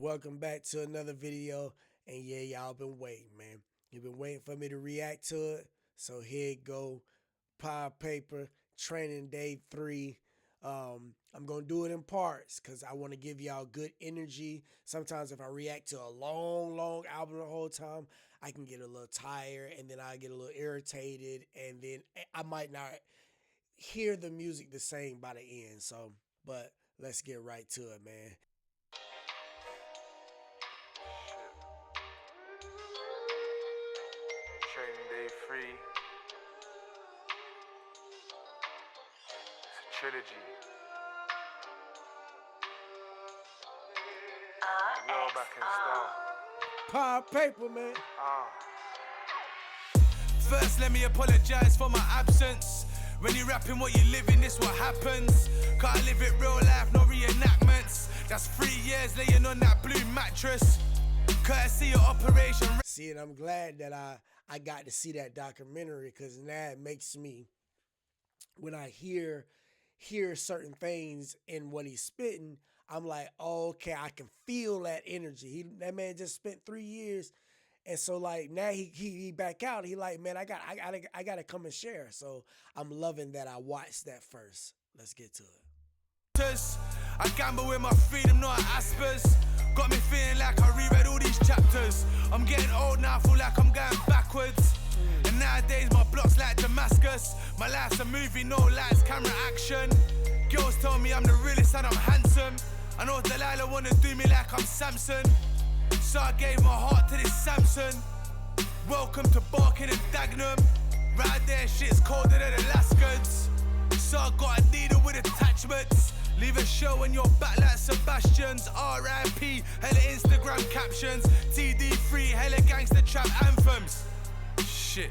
Welcome back to another video, and yeah, y'all been waiting, man. You've been waiting for me to react to it, so here it go. Potter Payper, training day 3. I'm gonna do it in parts because I want to give y'all good energy. Sometimes if I react to a long album the whole time, I can get a little tired, and then I get a little irritated, and then I might not hear the music the same by the end. So, but let's get right to it, man. Training day 3. It's a trilogy. We all back in style. Potter Payper, man. First, let me apologize for my absence. When you rapping what you living, this what happens. Can't live it real life, no reenactments. That's 3 years laying on that blue mattress. Courtesy of Operation. See, and I'm glad that I got to see that documentary, because now it makes me, when I hear certain things in what he's spitting, I'm like, oh, okay, I can feel that energy. That man just spent 3 years, and so like now he back out. He like, man, I gotta come and share. So I'm loving that I watched that first. Let's get to it. I gamble with my freedom, not aspers. Got me feeling like I reread all these chapters. I'm getting old now, I feel like I'm going backwards. And nowadays my block's like Damascus. My life's a movie, no lights, camera, action. Girls tell me I'm the realest and I'm handsome. I know Delilah wanna do me like I'm Samson, so I gave my heart to this Samson. Welcome to Barking and Dagenham. Right there, shit's colder than Alaskans. So I got a needle with attachments. Leave a show on your back like Sebastian's. R.I.P. hella Instagram captions. TD3 hella gangster trap anthems. Shit,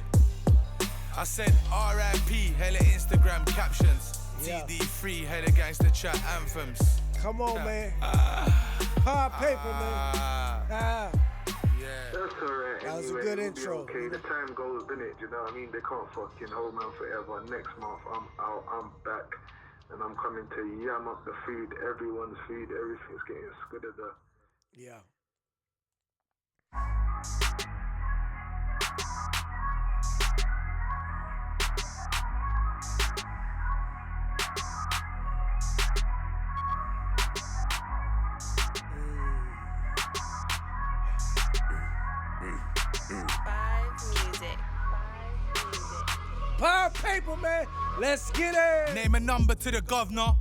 I said R.I.P. hella Instagram captions. Yeah. TD3 hella gangster trap anthems. Come on, man. Potter Payper, man. Yeah. That's alright. That was anyway, a good it'll be intro. okay, the time goes, innit? You know what I mean? They can't fucking hold man forever. Next month, I'm back, and I'm coming to yam up the food, everyone's food, everything's getting squiddered up. Yeah. Potter Payper, man. Let's get it. Name a number to the governor.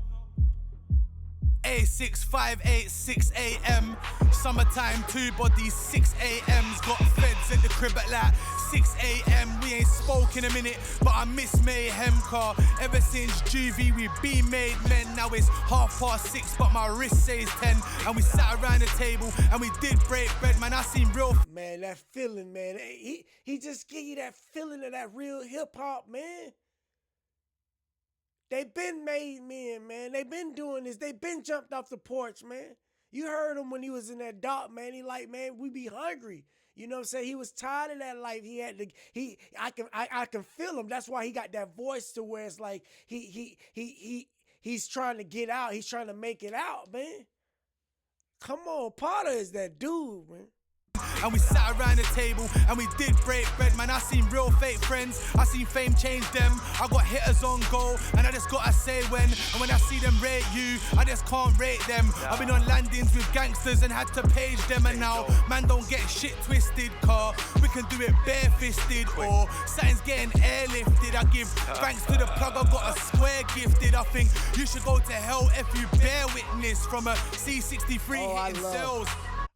A6586 AM. Summertime, 2 bodies, 6 AMs. Got feds in the crib at like 6 AM. We ain't spoke in a minute, but I miss mayhem car. Ever since juvie, we been made men. Now it's 6:30, but my wrist says 10. And we sat around the table and we did break bread, man. I seen real. Man, that feeling, man. He just give you that feeling of that real hip hop, man. They been made men, man. They been doing this. They been jumped off the porch, man. You heard him when he was in that dock, man. He like, man, we be hungry. You know what I'm saying? He was tired of that life. He had to. I can feel him. That's why he got that voice to where it's like he's trying to get out. He's trying to make it out, man. Come on, Potter is that dude, man. And we sat around the table and we did break bread, man. I seen real fake friends, I seen fame change them. I got hitters on goal and I just gotta say when. And when I see them rate you, I just can't rate them. I've been on landings with gangsters and had to page them. And now, man, don't get shit twisted, car. We can do it barefisted or something's getting airlifted. I give thanks to the plug, I got a square gifted. I think you should go to hell if you bear witness from a C63 hitting cells.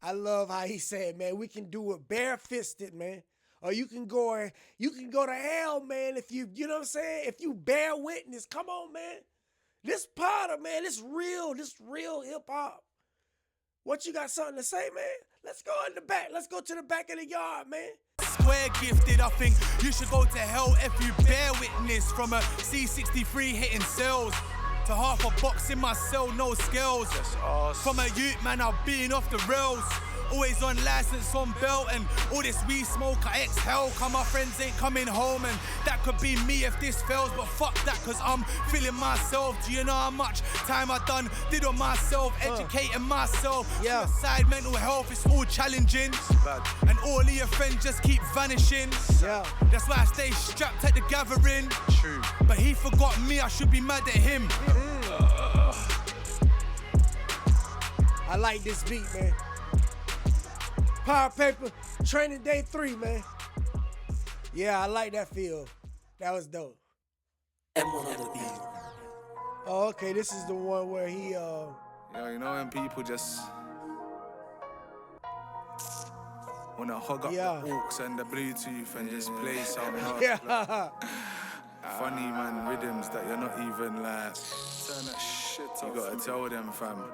I love how he said, man, we can do it bare-fisted, man. Or you can go to hell, man, if you know what I'm saying? If you bear witness, come on, man. This Potter, man, this real hip-hop. What, you got something to say, man? Let's go in the back. Let's go to the back of the yard, man. Square gifted, I think you should go to hell if you bear witness from a C63 hitting cells. To half a box in my cell, no scales. From a youth, man, I've been off the rails. Always on license, on belt, and all this weed smoke I exhale. Cause my friends ain't coming home, and that could be me if this fails. But fuck that, cause I'm feeling myself. Do you know how much time I did on myself, educating myself? Yeah. Suicide, mental health, it's all challenging. And all of your friends just keep vanishing. Yeah. That's why I stay strapped at the gathering. True. But he forgot me, I should be mad at him. I like this beat, man. Potter Payper, training day 3, man. Yeah, I like that feel. That was dope. Oh, okay, this is the one where he, Yo, you know when people just wanna hug up the aux and the Bluetooth and just play some funny man rhythms that you're not even like. Turn that shit off. You gotta tell them, fam.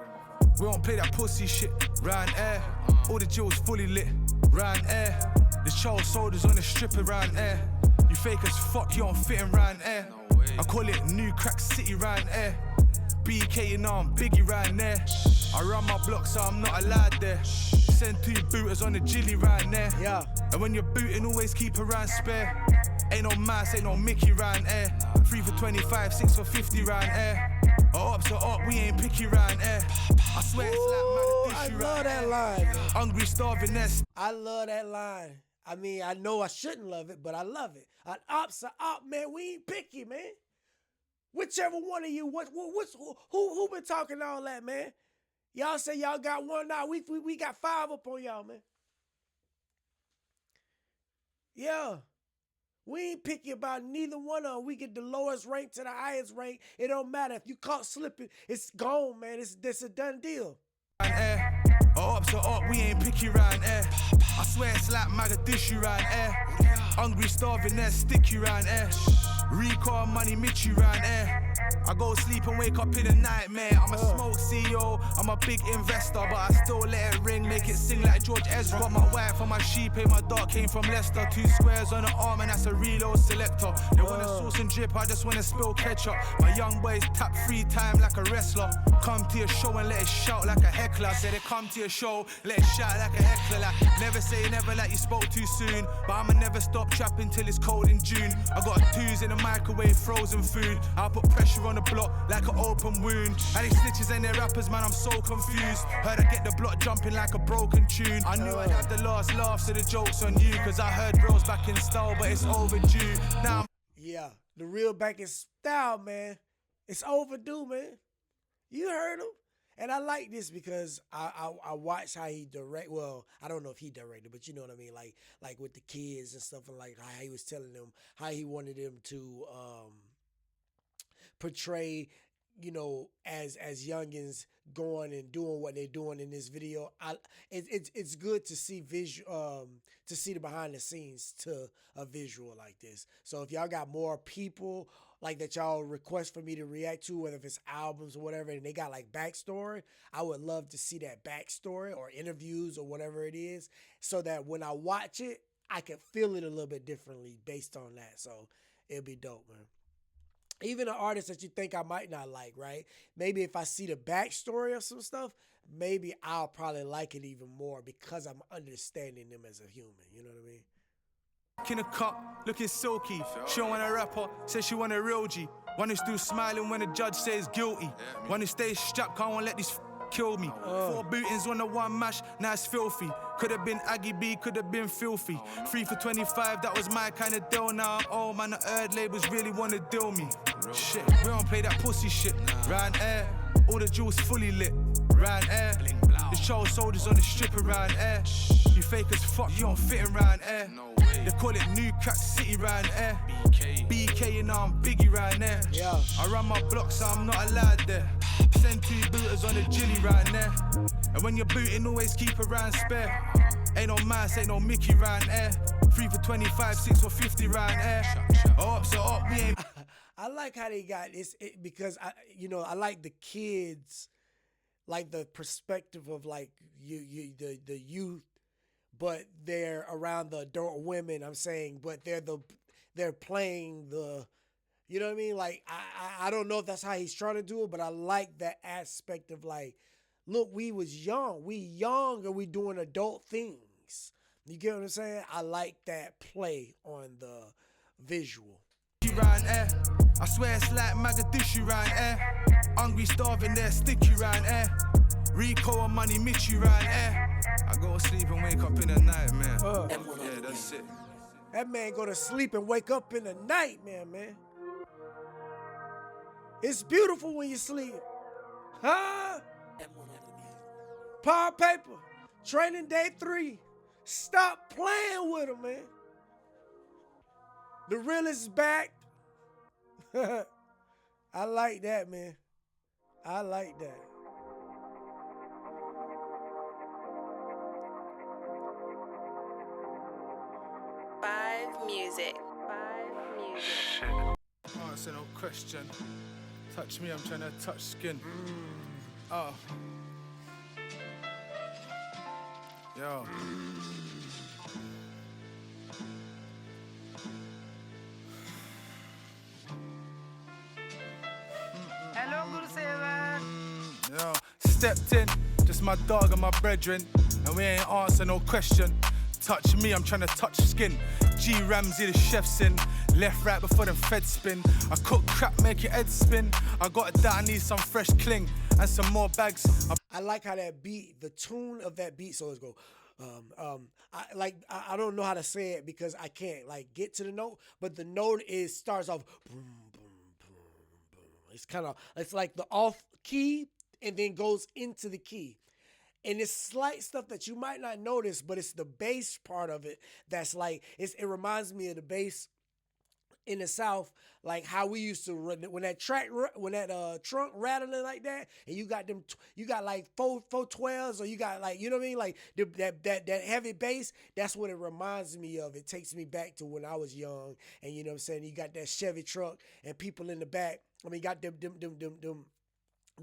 We don't play that pussy shit round air. All the jewels fully lit round air. The child soldiers on the strip around air. You fake as fuck, you don't fit in round air. I call it New Crack City round air. BK, you know I'm Biggie round there. I run my block, so I'm not allowed there. Send 2 booters on the jilly round there. Yeah. And when you're booting, always keep around spare. Ain't no mouse, ain't no Mickey round air. 3 for 25, 6 for 50 round air. Up, so up, we ain't picky round air. I swear it's like I love that line. Hungry, starving, nest. I love that line. I mean, I know I shouldn't love it, but I love it. An op's an op, man. We ain't picky, man. Whichever one of you, who been talking all that, man? Y'all say y'all got one now. We got 5 up on y'all, man. Yeah. We ain't picky about neither one of them. We get the lowest rank to the highest rank. It don't matter. If you caught slipping, it's gone, man. It's a done deal. Up, so up, we ain't picky round air. I swear it's like Mogadishu round air. Hungry, starving, there, sticky round air. Recall money, Mitchy round air. I go sleep and wake up in a nightmare. I'm a smoke CEO, I'm a big investor, but I still let it ring, make it sing like George Ezra. Got my wife and my sheep, and my dog came from Leicester. 2 squares on the arm, and that's a reload selector. They want a sauce and drip, I just wanna spill ketchup. My young boys tap 3 times like a wrestler. Come to your show and let it shout like a heckler. Say they come to your show, let it shout like a heckler. Like never say never like you spoke too soon, but I'ma never stop trapping till it's cold in June. I got 2s in the microwave, frozen food. I'll put pressure on the block like an open wound. And these snitches and their rappers, man, I'm so confused. Heard I get the block jumping like a broken tune. I knew I'd have the last laugh, so the joke's on you. Cause I heard bros back in style, but it's overdue. Now yeah, the real back in style, man. It's overdue, man. You heard him. And I like this because I watched how he direct. Well, I don't know if he directed, but you know what I mean. Like with the kids and stuff, and like how he was telling them how he wanted them to portray, you know, as youngins going and doing what they're doing in this video. It's good to see to see the behind the scenes to a visual like this. So if y'all got more people like that y'all request for me to react to, whether if it's albums or whatever, and they got like backstory, I would love to see that backstory or interviews or whatever it is, so that when I watch it, I can feel it a little bit differently based on that. So it'll be dope, man. Even an artist that you think I might not like, right? Maybe if I see the backstory of some stuff, maybe I'll probably like it even more because I'm understanding them as a human. You know what I mean? in a cup, looking silky. She don't want a rapper, says she want a real G. One who's still smiling when the judge says guilty. One who stays strapped, can't let these kill me. 4 bootings on the 1 mash, now it's filthy. Could've been Aggie B, could've been filthy. 3 for 25, that was my kind of deal. Now I'm old, man, the herd labels really wanna deal me. Shit, we don't play that pussy shit. Round air, all the jewels fully lit. Round air, the child soldiers on the strip around air. You fake as fuck, you don't fit in round air. They call it New Crack City round air. BK, you know I'm Biggie round there. Yeah. I run my block, so I'm not allowed there. Send 2 booters on the jilly round there. And when you're booting, always keep around spare. Ain't no mouse, ain't no Mickey round air. 3 for 25, 6 for 50 round air. Up, so up, we ain't. I like how they got this because I like the kids, like the perspective of like the youth, but they're around the adult women. I'm saying, but they're playing the, you know what I mean? Like I don't know if that's how he's trying to do it, but I like that aspect of like look, we was young. We young and we doing adult things. You get what I'm saying? I like that play on the visual. Round air. I swear it's like Mogadishu round air. Hungry, starving there, sticky round air. Rico and money, Mitchy round air. I go to sleep and wake up in the night, man. Yeah, that's it. That man go to sleep and wake up in the night, man. It's beautiful when you sleep. Huh? Potter Payper, training day 3. Stop playing with him, man. The real is back. I like that, man. I like that. Five music. Shit. Answer no question. Touch me, I'm trying to touch skin. Oh. Yo. Hello, good seven. Yo. Stepped in, just my dog and my brethren, and we ain't answer no question. Touch me, I'm trying to touch skin. G Ramsey, the chef's in. Left, right before the fed spin. I cook crap, make your head spin. I got that, I need some fresh cling and some more bags. I like how that beat, the tune of that beat, so let's go. I don't know how to say it because I can't like get to the note, but the note starts off boom, boom, boom, boom. It's like the off key and then goes into the key. And it's slight stuff that you might not notice, but it's the bass part of it that's like, it reminds me of the bass in the South, like how we used to run when that trunk rattling like that, and you got like 412s, or you got like, you know what I mean, like that heavy bass. That's what it reminds me of. It takes me back to when I was young, and you know what I'm saying. You got that Chevy truck and people in the back. I mean, got them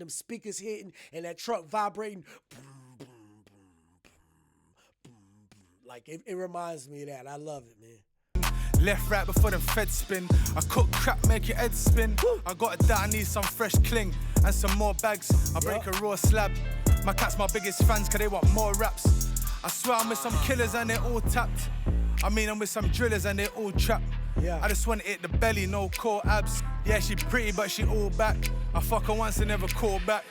speakers hitting and that truck vibrating. Boom, boom, boom, boom, boom, boom. Like it reminds me of that. I love it, man. Left, right before the fed spin. I cook crap, make your head spin. I got that, I need some fresh cling and some more bags. I break a raw slab. My cat's my biggest fans cause they want more raps. I swear I'm with some killers and they're all tapped. I mean I'm with some drillers and they're all trapped. Yeah. I just want to hit the belly, no core abs. Yeah, she pretty but she all back. I fuck her once and never call back.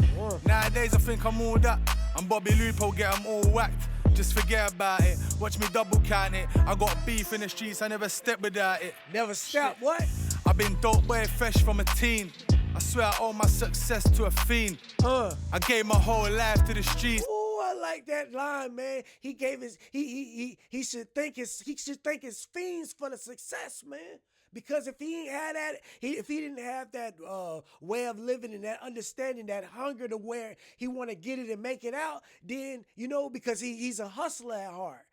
Nowadays I think I'm all that. I'm Bobby Lupo, get them all whacked. Just forget about it, watch me double count it. I got beef in the streets, I never step without it. Never stop, what? I've been dope boy fresh from a teen. I swear I owe my success to a fiend. I gave my whole life to the streets. Ooh, I like that line, man. He gave his he should thank his fiends for the success, man. Because if he ain't had that, if he didn't have that way of living and that understanding, that hunger to where he want to get it and make it out, then, you know, because he's a hustler at heart.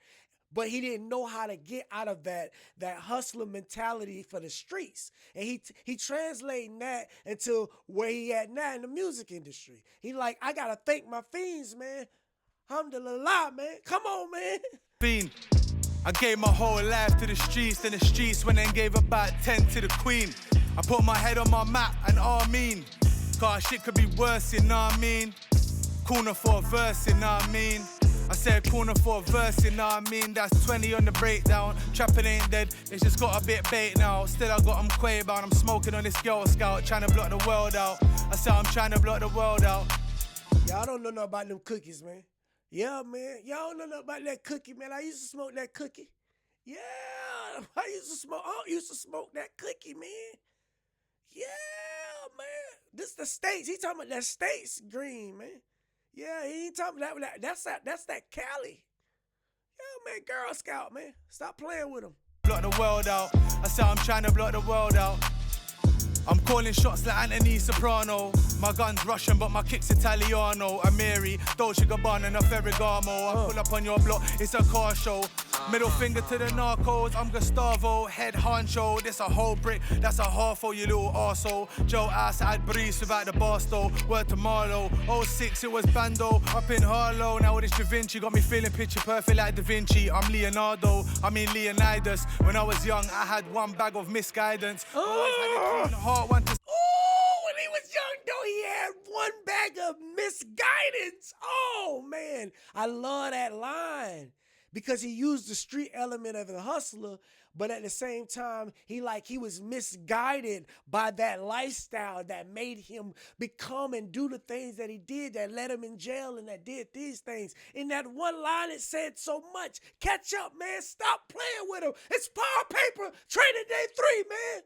But he didn't know how to get out of that hustler mentality for the streets. And he translating that into where he at now in the music industry. He like, I got to thank my fiends, man. Alhamdulillah, man. Come on, man. Fiend. I gave my whole life to the streets, then the streets went and gave about 10 to the queen. I put my head on my map and all mean. Cause shit could be worse, you know what I mean? Corner for a verse, you know what I mean? I said corner for a verse, you know what I mean? That's 20 on the breakdown. Trapping ain't dead, it's just got a bit bait now. Still I got them quay bound, I'm smoking on this Girl Scout, trying to block the world out. I said I'm trying to block the world out. Y'all don't know nothing about them cookies, man. Yeah, man. Y'all don't know nothing about that cookie, man. I used to smoke that cookie. Yeah, I used to smoke that cookie, man. Yeah, man. This the States. He talking about that States green, man. Yeah, he ain't talking about that. That's that Cali. Yeah, man. Girl Scout, man. Stop playing with him. Block the world out. I said I'm trying to block the world out. I'm calling shots like Anthony Soprano. My gun's Russian, but my kick's Italiano. Amiri, Dolce Gabbana, and a Ferragamo. I pull up on your block, it's a car show. Middle finger to the narcos, I'm Gustavo. Head honcho, this a whole brick, that's a half for you little arsehole. Joe ass, I'd breeze without the barstow. Word to Marlow, 06 it was Bando. Up in Harlow, now it's Da Vinci. Got me feeling picture perfect like Da Vinci. I'm Leonardo, I mean Leonidas. When I was young, I had one bag of misguidance. Always had a clean heart, one to... Ooh, when he was young, though, he had one bag of misguidance. Oh, man. I love that line because he used the street element of the hustler, but at the same time, he was misguided by that lifestyle that made him become and do the things that he did, that led him in jail and that did these things. In that one line, it said so much. Catch up, man. Stop playing with him. It's Potter Payper, Training Day 3, man.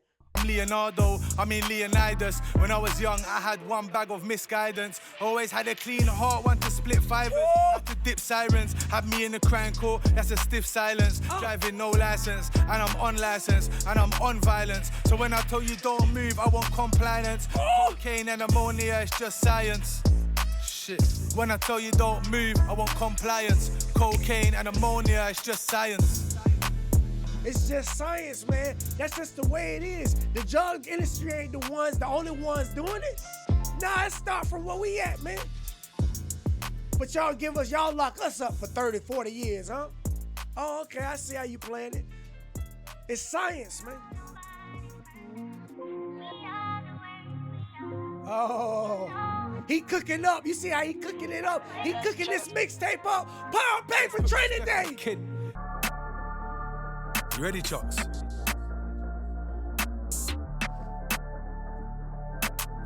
Leonidas. When I was young, I had one bag of misguidance. Always had a clean heart, want to split fivers. Had to dip sirens, had me in the crying court, that's a stiff silence. Driving no license, and I'm on license, and I'm on violence. So when I tell you don't move, I want compliance. Cocaine and ammonia, it's just science. Shit. When I tell you don't move, I want compliance. Cocaine and ammonia, it's just science. It's just science, man. That's just the way it is. The drug industry ain't the only ones doing it. Nah, it start from where we at, man. But y'all lock us up for 30, 40 years, huh? Oh, okay, I see how you playing it. It's science, man. Oh, he cooking up. You see how he cooking it up? He cooking this mixtape up. Power Payper Training Day. Kid. You ready, Chucks?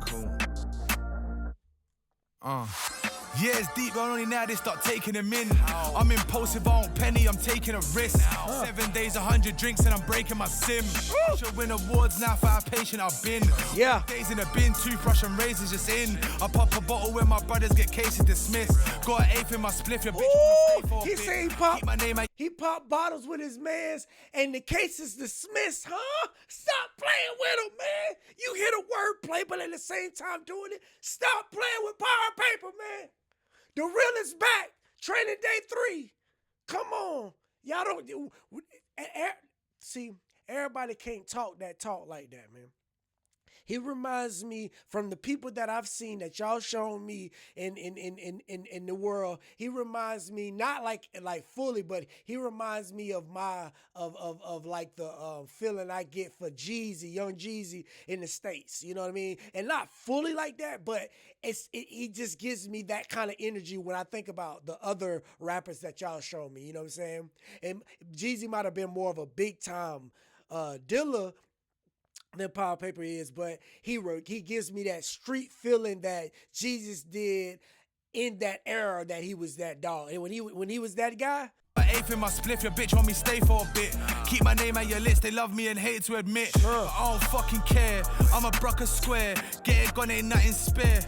Cool. Yeah, it's deep, but only now they start taking them in. I'm impulsive, I don't penny, I'm taking a risk. 7 days, 100 drinks, and I'm breaking my sim. Should win awards now for how patient I've been. Yeah. Days in the bin, toothbrush and razors just in. I pop a bottle when my brothers get cases dismissed. Got an eighth in my spliff, your bitch wanna stay for a He bit. say he popped bottles with his mans and the case is dismissed, huh? Stop playing with him, man. You hear the wordplay, but at the same time doing it, stop playing with Power Payper, man. The real is back. Training Day 3. Come on. Y'all don't see, everybody can't talk that talk like that, man. He reminds me from the people that I've seen that y'all shown me in the world. He reminds me not like fully, but he reminds me of like the feeling I get for Jeezy, Young Jeezy in the States. You know what I mean? And not fully like that, but he just gives me that kind of energy when I think about the other rappers that y'all show me. You know what I'm saying? And Jeezy might have been more of a big time dealer than Power Payper is, but he gives me that street feeling that Jesus did in that era that he was that dog. And when he was that guy. Eighth in my spliff, your bitch want me stay for a bit. Keep my name at your list, they love me and hate to admit. But I don't fucking care, I'm a Brucker square. Get it gone, ain't nothing spare.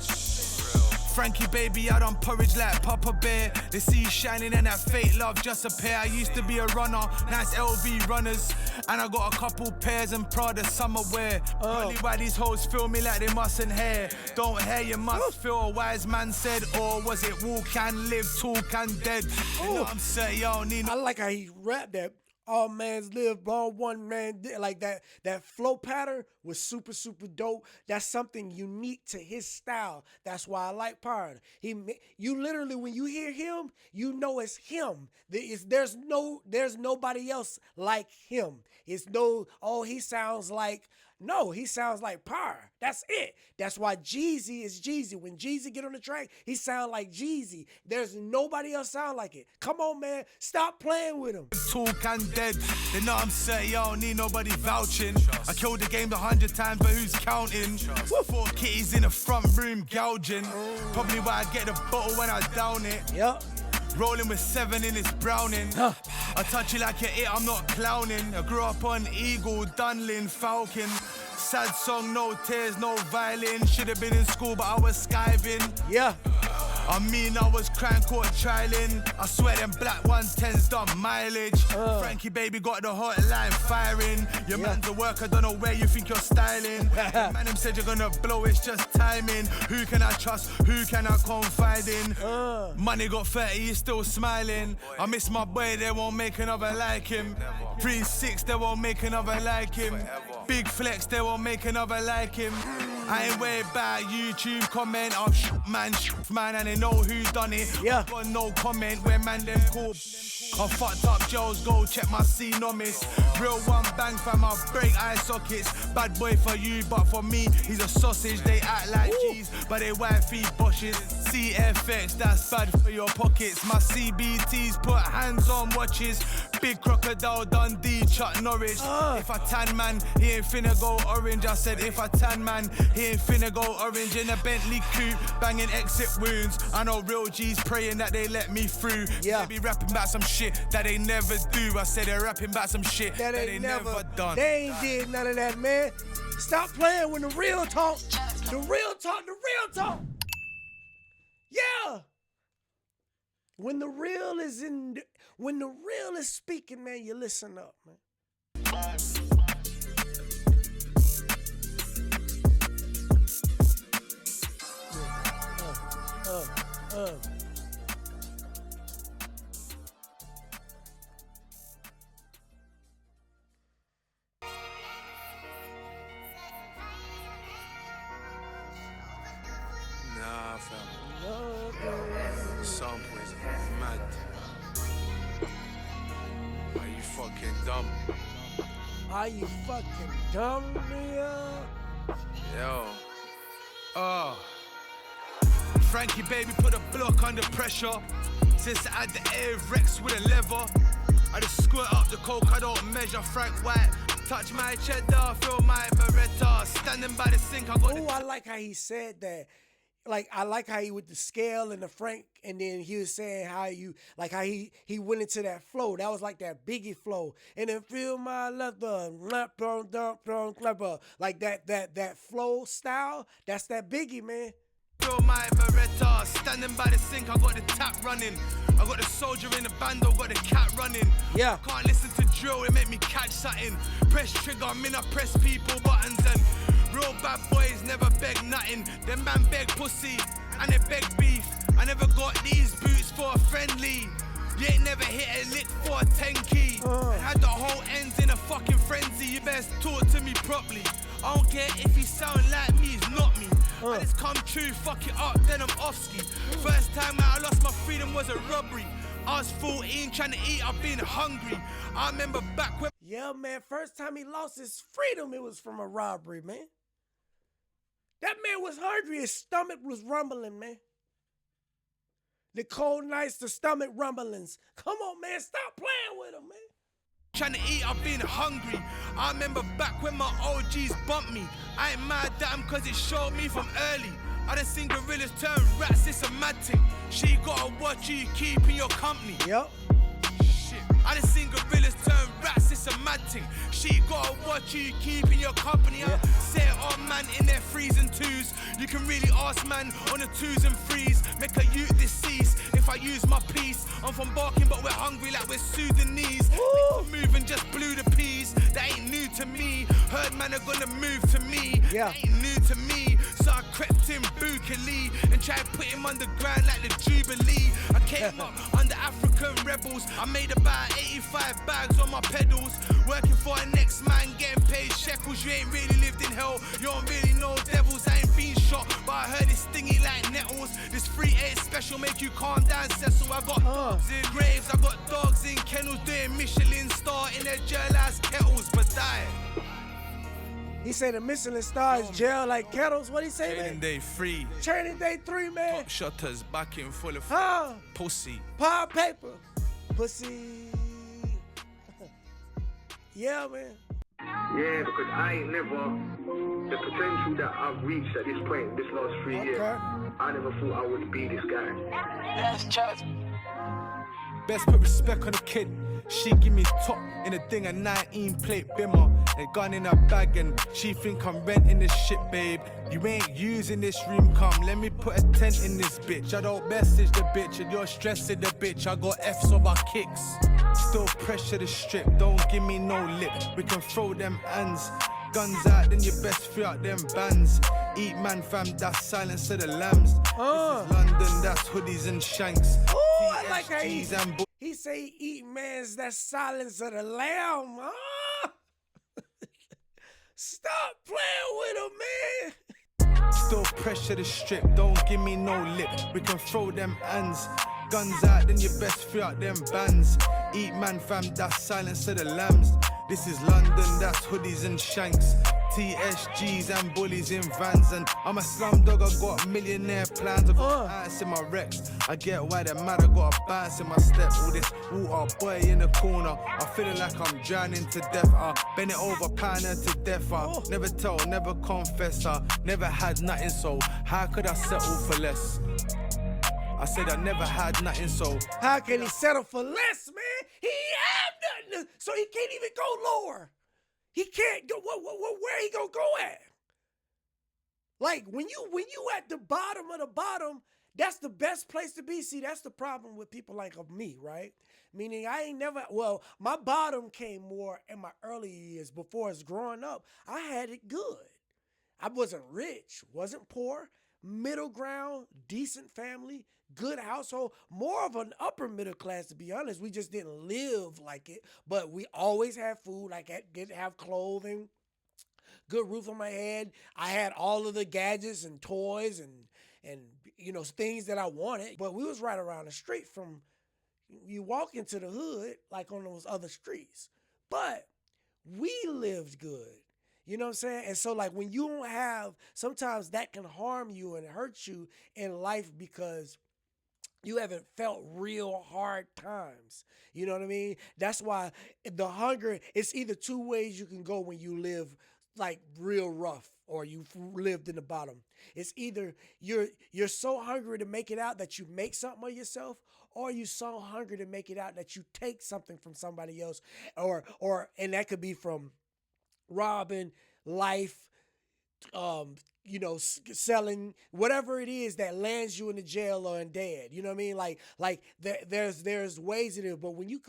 Frankie baby out on porridge like Papa Bear. They see you shining and that fake love just a pair. I used to be a runner, nice LV runners. And I got a couple pairs and Prada summer wear. Probably why these hoes feel me like they mustn't hair. Don't hair, you must feel a wise man said. Or was it walk and live, talk and dead? You know what I'm saying, yo, need I like how he rapped that. All mans live, all one man like that. That flow pattern was super, super dope. That's something unique to his style. That's why I like Power. You literally, when you hear him, you know it's him. There's nobody else like him. It's no, he sounds like. No, he sounds like Power. That's it. That's why Jeezy is Jeezy. When Jeezy get on the track, he sound like Jeezy. There's nobody else sound like it. Come on, man. Stop playing with him. Talk and dead. They know I'm saying, yo, don't need nobody vouching. I killed the game 100 times, but who's counting? 4 kitties in the front room gouging. Probably why I get the bottle when I down it. Yep. Rolling with 7 in this Browning. I touch you like you're it, I'm not clowning. I grew up on Eagle, Dunlin, Falcon. Sad song, no tears, no violin. Should've been in school, but I was skiving. Yeah. I mean, I was crying, caught trialing. I swear them black 110s done mileage. Frankie baby got the hotline firing. Your man's a worker, don't know where you think you're styling. Man, him said you're gonna blow, it's just timing. Who can I trust? Who can I confide in? Money got 30, he's still smiling. I miss my boy, they won't make another like him. 3-6, they won't make another like him. Big flex, they won't make another like him. I ain't worried about YouTube comment. I'm man, and they know who done it. Yeah. Got no comment where man them call. I fucked up Joe's, go check my C-nomis. Real one bang fam, I break eye sockets. Bad boy for you, but for me, he's a sausage. They act like cheese, but they wifey boshes. CFX, that's bad for your pockets. My CBTs put hands on watches. Big Crocodile Dundee, Chuck Norwich. If I tan man, he ain't finna go orange. I said if I tan man, he ain't finna go orange. In a Bentley coupe, banging exit wounds. I know real G's praying that they let me through. Yeah. They be rapping about some shit that they never do. I said they're rapping about some shit that they never done. They ain't did none of that, man. Stop playing with the real talk. The real talk, the real talk. Yeah. When the real is speaking, man, you listen up, man. Nah, fam. Sample is mad. Are you fucking dumb? Are you fucking dumb, Mia? Yo. Frankie baby put a block under pressure. Since I had the air Rex with a lever. I just squirt up the coke, I don't measure. Frank White, touch my cheddar, feel my Beretta. Standing by the sink, I got I like how he said that. Like, I like how he with the scale and the Frank, and then he was saying how you, like how he went into that flow. That was like that Biggie flow. And then feel my leather, like that flow style. That's that Biggie, man. Feel my Beretta, standing by the sink, I got the tap running. I got the soldier in the bando, got the cat running. Yeah. Can't listen to drill, it make me catch something. Press trigger, I mean I press people buttons and real bad boys never beg nothing. Them man beg pussy and they beg beef. I never got these boots for a friendly. You ain't never hit a lick for a 10 key. And had the whole ends in a fucking frenzy. You best talk to me properly. I don't care if he sound like me, it's not me. I just come true, fuck it up, then I'm off ski. First time I lost my freedom was a robbery. I was 14 trying to eat, I've been hungry. I remember back when... Yeah, man, first time he lost his freedom, it was from a robbery, man. That man was hungry, his stomach was rumbling, man. The cold nights, the stomach rumblings. Come on, man, stop playing with him, man. Trying to eat, I've been hungry. I remember back when my OGs bumped me. I ain't mad at them cause it showed me from early. I done seen gorillas turn rats, it's a mad thing. She gotta watch who you keep in your company. Yep. Shit. I done seen gorillas turn rats, it's a mad thing. She gotta watch who you keep in your company. I say it on man in their 3s and 2s. You can really ask man on the 2s and 3s. Make a youth deceased if I use my piece. I'm from Barking but we're hungry like we're Sudanese. Move and just blew the peas. That ain't new to me. Heard man are gonna move to me. Yeah. That ain't new to me. So I crept in bookily and tried to put him underground like the Jubilee. I came up under African rebels. I made about 85 bags on my pedals. Working for a next man, getting paid shekels. You ain't really lived in hell. You don't really know devils. I ain't been shot, but I heard it's stingy like nettles. This 3-8 special make you calm down, Cecil. I got dogs in graves, I got dogs in kennels doing Michelin star in their jail-ass kettles, but die. He said the Michelin star is jail like kettles. What he say, Training man? day 3. Training day 3, man. Top shutters back in full of pussy. Potter Payper. Pussy. Yeah, man. Yeah, because I ain't never, the potential that I've reached at this point, this last 3 years, I never thought I would be this guy. That's church. Best put respect on the kid. She give me top in a thing, a 19 plate bimmer. A gun in her bag and she think I'm renting this shit, babe. You ain't using this room, come let me put a tent in this bitch. I don't message the bitch and you're stressing the bitch. I got F's on my kicks. Still pressure the strip, don't give me no lip. We can throw them hands. Guns out, then you best free out them bands. Eat man fam, that's Silence of the Lambs. This is London, that's hoodies and shanks. Oh, I like how and he say eat man's that Silence of the Lamb. Stop playing with him, man. Still pressure the strip, don't give me no lip. We can throw them hands. Guns out, then you best free out them bands. Eat man fam, that's Silence of the Lambs. This is London, that's hoodies and shanks. TSGs and bullies in vans. And I'm a slum dog, I got millionaire plans. I got ice in my Rex. I get why they're mad, I got a bounce in my step. All this water boy in the corner. I feeling like I'm drowning to death. Bend it over, pound her to death. Never tell, never confess. Never had nothing, so how could I settle for less? I said I never had nothing, so how can he settle for less, man? He have nothing, so he can't even go lower. He can't go. Where he gonna go at? Like when you at the bottom of the bottom, that's the best place to be. See, that's the problem with people like me, right? Meaning I ain't never. Well, my bottom came more in my early years. Before I was growing up, I had it good. I wasn't rich, wasn't poor, middle ground, decent family. Good household, more of an upper middle class, to be honest. We just didn't live like it, but we always had food, like didn't have clothing, good roof on my head. I had all of the gadgets and toys and you know, things that I wanted, but we was right around the street from, you walk into the hood like on those other streets, but we lived good. You know what I'm saying? And so like when you don't have, sometimes that can harm you and hurt you in life because you haven't felt real hard times. You know what I mean? That's why the hunger, it's either two ways you can go when you live like real rough or you've lived in the bottom. It's either you're so hungry to make it out that you make something of yourself, or you so hungry to make it out that you take something from somebody else, or and that could be from robbing, life, you know, selling, whatever it is that lands you in the jail or in dead. You know what I mean? Like there's ways it is. But when you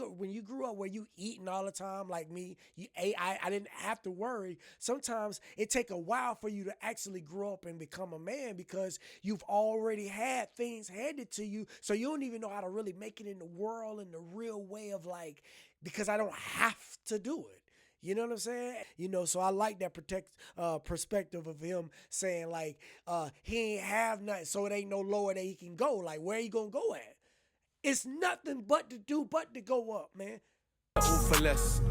grew up where you eating all the time, like me, you ate. I didn't have to worry. Sometimes it take a while for you to actually grow up and become a man because you've already had things handed to you, so you don't even know how to really make it in the world in the real way of like, because I don't have to do it. You know what I'm saying? You know, so I like that perspective of him saying like, he ain't have nothing, so it ain't no lower that he can go. Like, where he gonna go at? It's nothing but to do but to go up, man. Settle for less.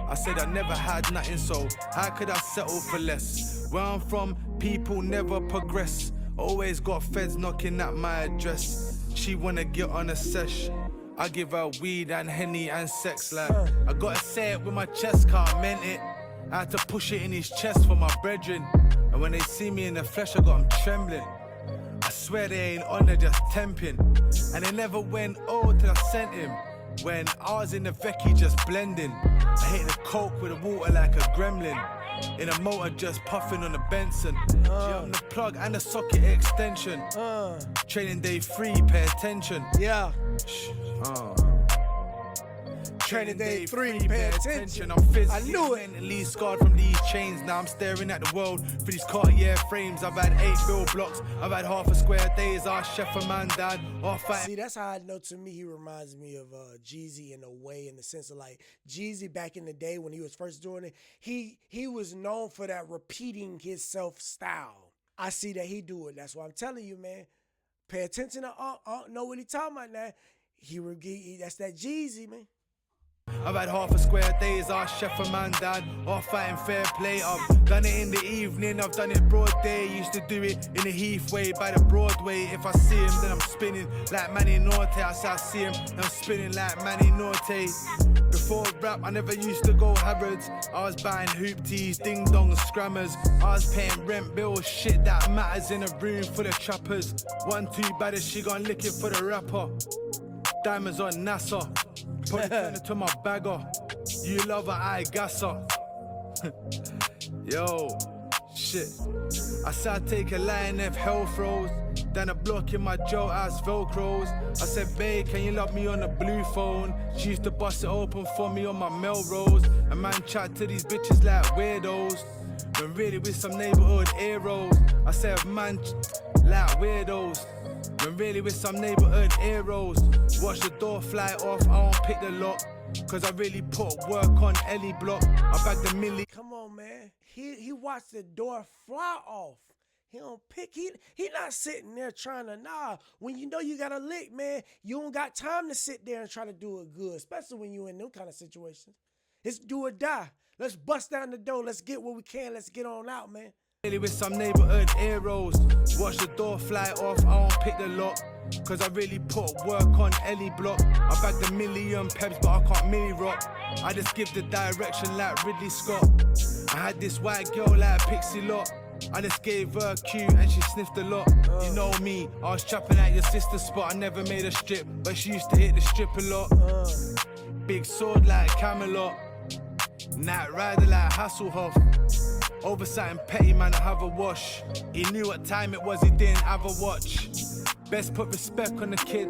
I said I never had nothing, so how could I settle for less? Where I'm from, people never progress. Always got feds knocking at my address. She wanna get on a sesh. I give her weed and Henny and sex, like I gotta say it with my chest, car I meant it. I had to push it in his chest for my brethren. And when they see me in the flesh, I got them trembling. I swear they ain't on, they're just temping. And they never went till I sent him. When I was in the Vecchi just blending, I hit the coke with the water like a gremlin. In a motor just puffing on the Benson. She on the plug and the socket extension. Training day 3, pay attention. Yeah. Training day 3, pay attention. I'm physically mentally scarred from these chains. Now I'm staring at the world through these Cartier frames. I've had 8 bill blocks, I've had half a square days. Our chef a man dad, our fight. See, that's how I know, to me he reminds me of Jeezy in a way, in the sense of like Jeezy back in the day when he was first doing it, he was known for that repeating his self style. I see that he do it. That's why I'm telling you, man. Pay attention to know what he talking about now. That's that Jeezy, man. I've had half a square days, our chef a man dad, our fighting fair play. I've done it in the evening, I've done it broad day. Used to do it in the Heathway by the Broadway. If I see him, then I'm spinning like Manny Norte. I say I see him, then I'm spinning like Manny Norte. Before rap, I never used to go Harrods. I was buying hoop tees, ding dongs, scrammers. I was paying rent bills, shit that matters in a room full of trappers. 1 2 baddest, she gon' lick it for the rapper. Diamonds on NASA. Put it turn it to my bagger. You love her, I gas her. Yo, shit. I said I take a line of health rolls. Then a block in my jaw ass velcros. I said, babe, can you love me on the blue phone? She used to bust it open for me on my Melrose. A man chat to these bitches like weirdos. When really with some neighborhood heroes. I said, man, like weirdos. When really with some neighborhood heroes. Watch the door fly off, I don't pick the lock. Cause I really put work on Ellie Block. I bagged the milli. Come on, man. He watched the door fly off. He don't pick. He not sitting there trying to, when you know you got a lick, man, you don't got time to sit there and try to do it good, especially when you in them kind of situations. It's do or die. Let's bust down the door. Let's get what we can. Let's get on out, man. With some neighborhood heroes. Watch the door fly off, I don't pick the lock. Cause I really put work on Ellie block. I bagged a million peps, but I can't milli rock. I just give the direction like Ridley Scott. I had this white girl like Pixie Lot. I just gave her a cue and she sniffed a lot. You know me, I was trapping at your sister's spot. I never made a strip, but she used to hit the strip a lot. Big sword like Camelot. Night rider like Hasselhoff. Oversight and petty man, I have a wash. He knew what time it was, he didn't have a watch. Best put respect on the kid.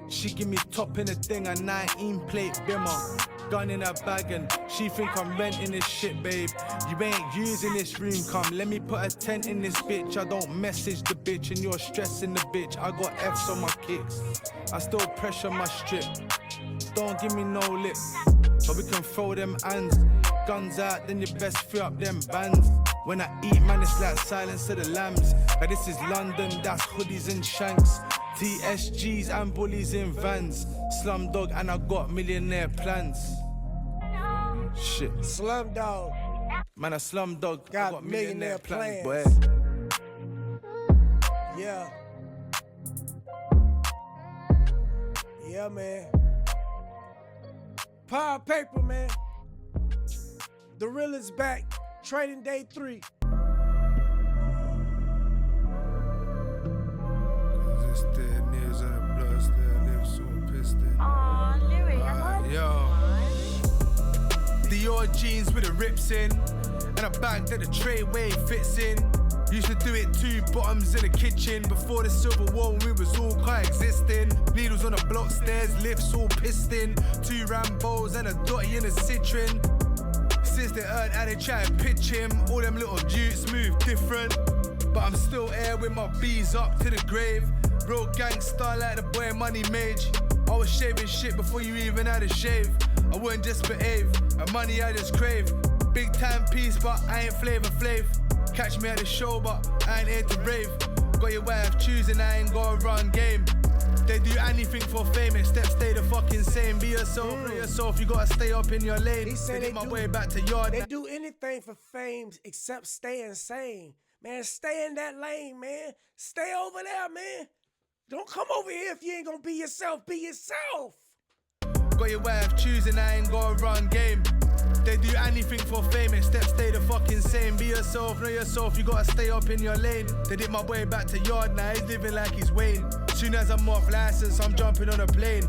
She give me top in the thing, a 19 plate bimmer. Gun in her bag and she think I'm renting this shit, babe. You ain't using this room, come let me put a tent in this bitch. I don't message the bitch and you're stressing the bitch. I got F's on my kicks, I still pressure my strip. Don't give me no lip, but we can throw them hands. Guns out, then you best free up them bands. When I eat, man, it's like Silence of the Lambs. But this is London, that's hoodies and shanks. TSGs and bullies in vans. Slumdog and I got millionaire plans. Shit. Slumdog. Man, a slumdog. Got millionaire plans. Boy. Yeah. Yeah, man. Potter Payper, man. The real is back. Trading day 3. Just dead niggas on the blood, still live so pissed in. Aw, Louis, Yo. Dior jeans with the rips in, and a bag that the trayway fits in. Used to do it 2 bottoms in the kitchen. Before the Civil War when we was all coexisting. Needles on the block stairs, lifts all piston. 2 Rambos and a Dotty in a Citroen. Since they heard how they try and pitch him, all them little dudes move different. But I'm still here with my B's up to the grave. Real gangster like the boy Money Mage. I was shaving shit before you even had a shave. I wouldn't just behave, and money I just crave. Big time piece, but I ain't Flavor Flav. Catch me at the show, but I ain't here to rave. Got your wife choosing, I ain't gonna run game. They do anything for fame, except stay the fucking same. Be yourself, be yourself, you gotta stay up in your lane. He said they my way back to yard. They do anything for fame except staying sane. Man, stay in that lane, man. Stay over there, man. Don't come over here if you ain't gonna be yourself. Be yourself. Got your wife choosing, I ain't gonna run game. They do anything for fame, except stay the fucking same. Be yourself, know yourself, you gotta stay up in your lane. They did my way back to yard, now he's living like he's Wayne. Soon as I'm off license, I'm jumping on a plane.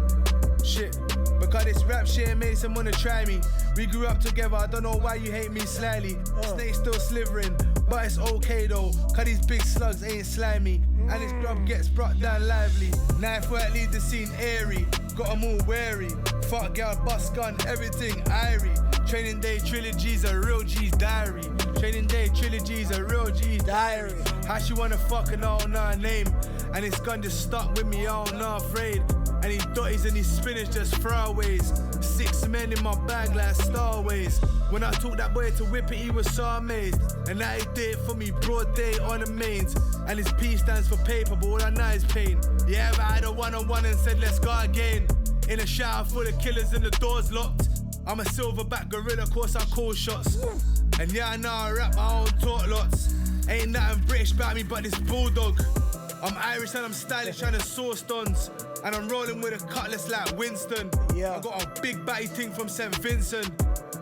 Shit, because this rap shit makes them wanna try me. We grew up together, I don't know why you hate me slyly. Snake still slithering, but it's okay though, cause these big slugs ain't slimy. And this grub gets brought down lively. Knife work leave the scene airy, got 'em all wary. Fuck girl, bust gun, everything irie. Training day trilogy's a real G's diary. Training day trilogy's a real G's diary. How she wanna fuck and I don't know her name. And this gun just stuck with me, I don't know afraid. And these dotties and these spinners just throwaways. 6 men in my bag like Starways. When I took that boy to whip it, he was so amazed. And now he did it for me broad day on the mains. And his P stands for paper, but all I know is pain. Yeah, but I had a one-on-one and said let's go again. In a shower full of killers and the doors locked. I'm a silverback gorilla, course I call shots. And yeah, I know I rap, I don't talk lots. Ain't nothing British about me but this bulldog. I'm Irish and I'm stylish trying to source dons. And I'm rolling with a cutlass like Winston. Yeah. I got a big batty thing from St. Vincent.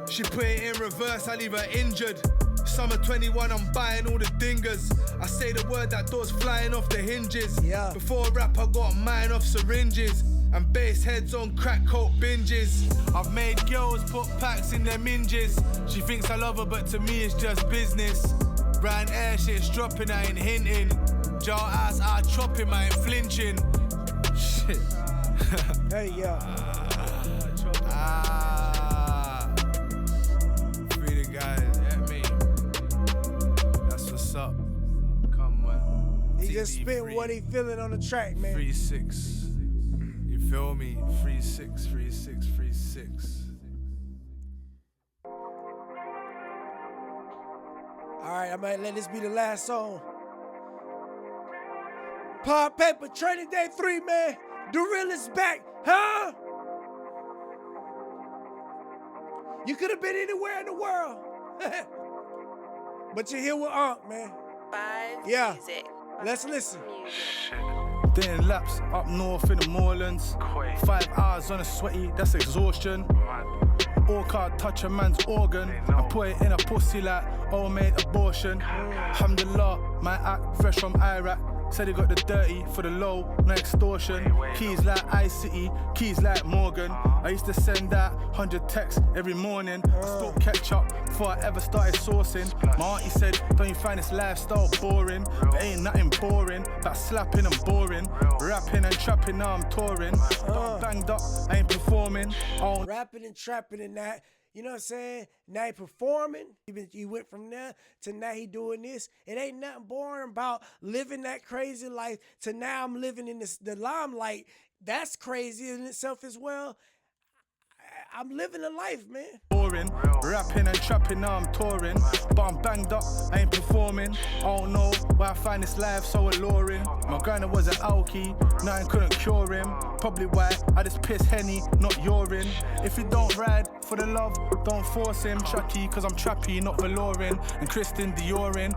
She put it in reverse, I leave her injured. Summer 21, I'm buying all the dingers. I say the word, that door's flying off the hinges. Yeah. Before rap, I got mine off syringes. And bass heads on crack coke binges. I've made girls put packs in their minges. She thinks I love her, but to me it's just business. Round air shit's dropping, I ain't hinting. Jar ass, I chopping, I ain't flinching. Shit. Hey, yeah. Free the guys, yeah, me. That's what's up. Come on. He just spit what he feeling on the track, man. 3-6. You feel me? 3-6, 3-6, 3-6. Alright, I might let this be the last song. Potter Payper, Training Day 3, man. The real is back, huh? You could have been anywhere in the world. But you're here with Unc, man. Yeah. Music. Let's listen. Doing laps up north in the moorlands. 5 hours on a sweaty, that's exhaustion. All can't touch a man's organ and put it in a pussy like old mate abortion. Alhamdulillah, my act fresh from Iraq. Said he got the dirty for the low, no extortion. Keys like iCity, keys like Morgan. I used to send out 100 texts every morning. Still catch up before I ever started sourcing. My auntie said, don't you find this lifestyle boring? But ain't nothing boring, but slapping and boring. Rapping and trapping, now I'm touring. Don't banged up, I ain't performing. Oh, Rapping and trapping and that. You know what I'm saying? Now he performing. He went from there to now he doing this. It ain't nothing boring about living that crazy life to now I'm living in the limelight. That's crazy in itself as well. I'm living a life, man. Boring, rapping and trapping, now I'm touring. But I'm banged up, I ain't performing. I don't know why I find this life so alluring. My granddad was an alky, nothing couldn't cure him. Probably why I just piss Henny, not urine. If you don't ride for the love, don't force him. Chucky, cause I'm trappy, not velouring. And Kristen Diorin.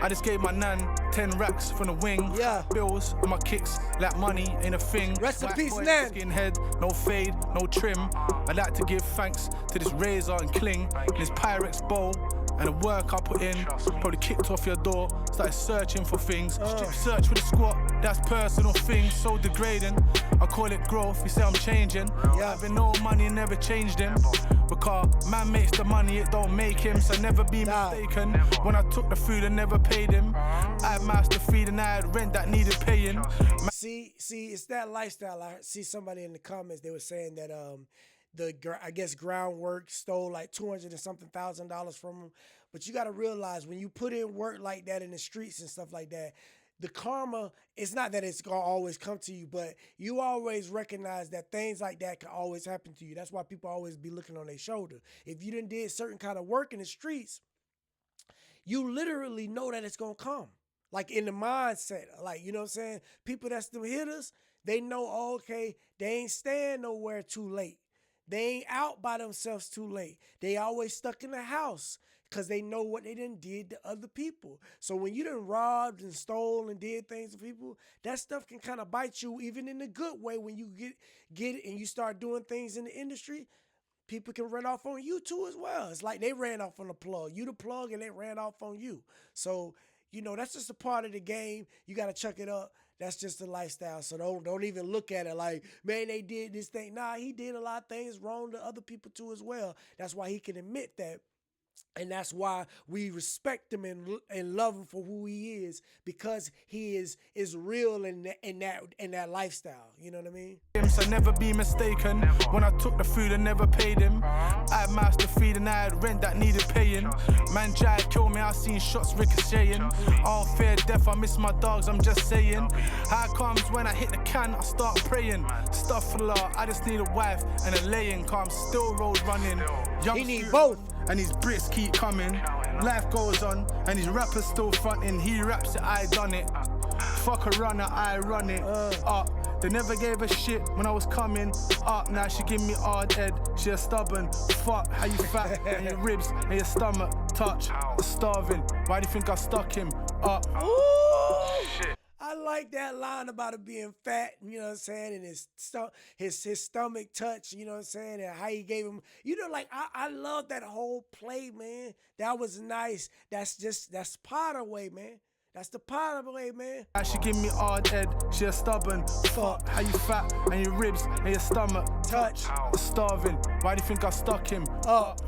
I just gave my nan 10 racks from the wing. Yeah. Bills on my kicks, like money ain't a thing. Rest in White peace, boy, Nan. Skinhead, no fade, no trim. I'd like to give thanks to this razor and cling, and this Pyrex bowl, and the work I put in. Probably kicked off your door, started searching for things. Strip search with a squat, that's personal things, so degrading. I call it growth, you say I'm changing. Having no money never changed him. Because man makes the money, it don't make him. So never be mistaken. When I took the food, I never paid him. I had mouths to feed and I had rent that needed paying. See, it's that lifestyle. I see somebody in the comments, they were saying that I guess groundwork stole like $200 and something thousand from him. But you got to realize when you put in work like that in the streets and stuff like that, the karma, it's not that it's going to always come to you, but you always recognize that things like that can always happen to you. That's why people always be looking on their shoulder. If you done did certain kind of work in the streets, you literally know that it's going to come. Like in the mindset, like, you know what I'm saying? People that's the hitters, they know, oh, okay, they ain't staying nowhere too late. They ain't out by themselves too late. They always stuck in the house because they know what they done did to other people. So when you done robbed and stole and did things to people, that stuff can kind of bite you even in a good way. When you get it and you start doing things in the industry, people can run off on you too as well. It's like they ran off on the plug. You the plug and they ran off on you. So, you know, that's just a part of the game. You got to chuck it up. That's just the lifestyle. So don't even look at it like, man, they did this thing. Nah, he did a lot of things wrong to other people too as well. That's why he can admit that. And that's why we respect him and love him for who he is, because he is real in that lifestyle. You know what I mean? So never be mistaken. When I took the food, I never paid him. I had mouths to feed and I had rent that needed paying. Man tried to kill me, I seen shots ricocheting. All fear death, I miss my dogs, I'm just saying. How comes when I hit the can, I start praying. Stuff for law, I just need a wife and a laying, cause I'm still road running. He need both. And these Brits keep coming. Life goes on, and these rappers still fronting. He raps it, I done it. Fuck a runner, I run it. They never gave a shit when I was coming up. Now she give me hard head, she a stubborn. Fuck, how you fat and your ribs and your stomach touch. Starving, why do you think I stuck him up? Ooh, shit. I like that line about it being fat, you know what I'm saying, and his stomach touch, you know what I'm saying, and how he gave him, you know, like, I love that whole play, man. That was nice. That's Potter way, man. That's the Potter way, man. She give me hard head, she a stubborn. Fuck, how you fat and your ribs and your stomach touch. Starving, why do you think I stuck him up?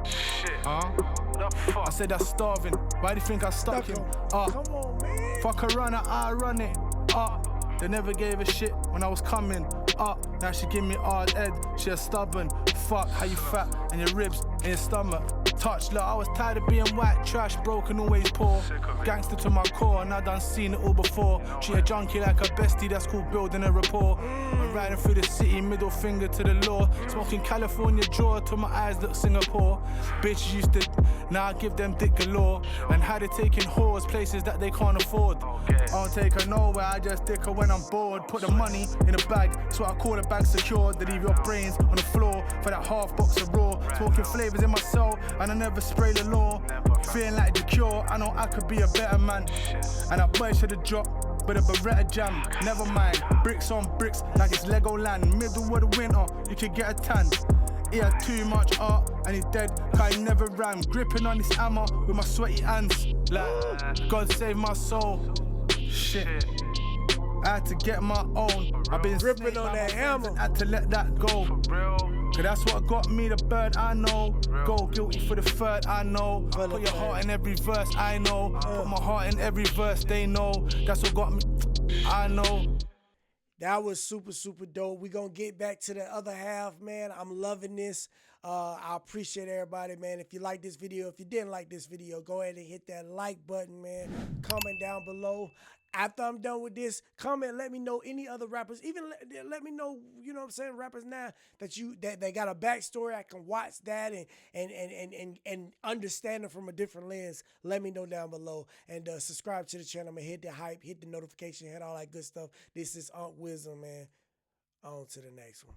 Shit. I said that's starving, why do you think I stuck him up? Come on, man. Fuck a runner, I run it up. They never gave a shit when I was coming up. Now she give me hard head, she a stubborn. Fuck, how you fat and your ribs and your stomach touch. Look, I was tired of being white trash, broken, always poor. Gangster to my core, and I done seen it all before. She a junkie like a bestie, that's called building a rapport. I'm riding through the city, middle finger to the law. Smoking California draw till my eyes look Singapore. Bitches used to, now I give them dick galore. And how they taking whores places that they can't afford. I don't take her nowhere, I just dick her when I'm bored. Put the money in a bag, so I call the bag secure. They leave your brains on the floor for that half box of raw. Talking flavors in my soul, and I never spray the law. Feeling like the cure, I know I could be a better man. And that boy should've dropped, but a Beretta jam. Never mind, bricks on bricks like it's Legoland. Middle of the winter, you could get a tan. He had too much art and he's dead, cause he never ran. Gripping on this ammo with my sweaty hands. Like, God save my soul. Shit. I had to get my own. I've been Gripping on that hammer. I had to let that go. Cause that's what got me the bird, I know. Go guilty for the third, I know. Put your heart in every verse, I know. Put my heart in every verse, they know. That's what got me, I know. That was super, super dope. We gonna get back to the other half, man. I'm loving this. I appreciate everybody, man. If you like this video, if you didn't like this video, go ahead and hit that like button, man. Comment down below. After I'm done with this, comment, let me know any other rappers. Even let me know, you know what I'm saying, rappers now that they got a backstory. I can watch that and understand it from a different lens. Let me know down below. And subscribe to the channel, man. Hit the hype, hit the notification, hit all that good stuff. This is Wisdom, man. On to the next one.